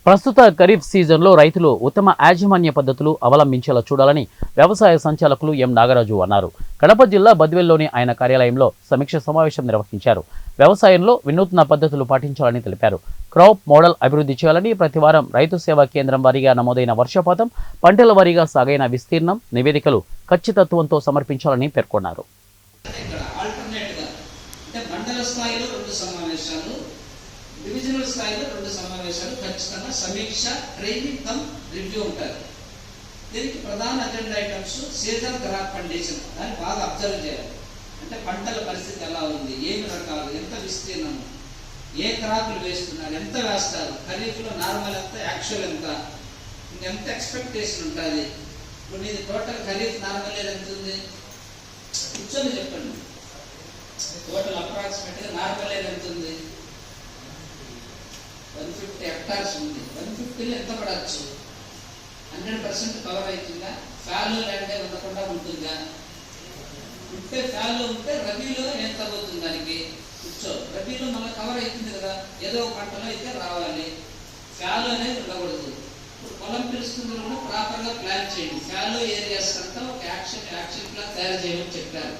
ప్రస్తుత ఖరీఫ్ సీజన్లో రైతులు ఉత్తమ యాజమాన్య పద్ధతులు అవలంబించేలా చూడాలని వ్యవసాయ సంచాలకులు ఎం నాగరాజు అన్నారు. కడప జిల్లా బద్వేల్లోని ఆయన కార్యాలయంలో సమీక్ష సమావేశం నిర్వహించారు. వ్యవసాయంలో వినూత్న పద్ధతులు పాటించాలని తెలిపారు. క్రాప్ మోడల్ అభివృద్ధి చేయాలని, ప్రతివారం రైతు సేవా కేంద్రం వారీగా నమోదైన వర్షపాతం, పంటల వారీగా సాగైన విస్తీర్ణం నివేదికలు ఖచ్చితత్వంతో సమర్పించాలని పేర్కొన్నారు. డివిజనల్ స్థాయిలో 2 సమావేశాలు ఖచ్చితంగా సమీక్ష, ట్రైనింగ్ కమ్ రివ్యూ ఉంటారు. దీనికి ప్రధాన agenda items season crop condition, దాన్ని బాగా అబ్జర్వ్ చేయాలి. అంటే పంటల పరిస్థితి ఎలా ఉంది, ఏమి రకాలు, ఎంత విస్తీర్ణము, ఏ క్రాప్లు వేస్తున్నారు, ఎంత వేస్తారు, ఖరీఫ్లో నార్మల్ ఎంత, యాక్చువల్ ఎంత, ఇంకెంత ఎక్స్పెక్టేషన్ ఉంటుంది. ఇప్పుడు మీది టోటల్ ఖరీఫ్ నార్మల్ ఎంత ఉంది కూర్చొని చెప్పండి. టోటల్ అప్రాక్సిమేట్గా నార్మల్ ఎంత ఉంది? 150 హెక్టార్స్ ఉంది. 150లో ఎంత పడవచ్చు? 100% కవర్ అవుతుందా? ఫ్యాలో ల్యాండ్ ఉండకుండా ఉంటుందా? ఉంటే ఫ్యాలో ఉంటే రబీలో ఎంత అవుతుంది? దానికి కూర్చో, రబీలో మళ్ళీ కవర్ అవుతుంది కదా, ఏదో పంటలో అయితే రావాలి. ఫ్యాలో అనేది ఉండకూడదు. ఇప్పుడు పొలం పిలుస్తుంది కూడా ప్రాపర్గా ప్లాన్ చేయండి. ఫ్యాలో ఏరియాస్ అంతా ఒక యాక్షన్ ప్లాన్ తయారు చేయమని చెప్పారు.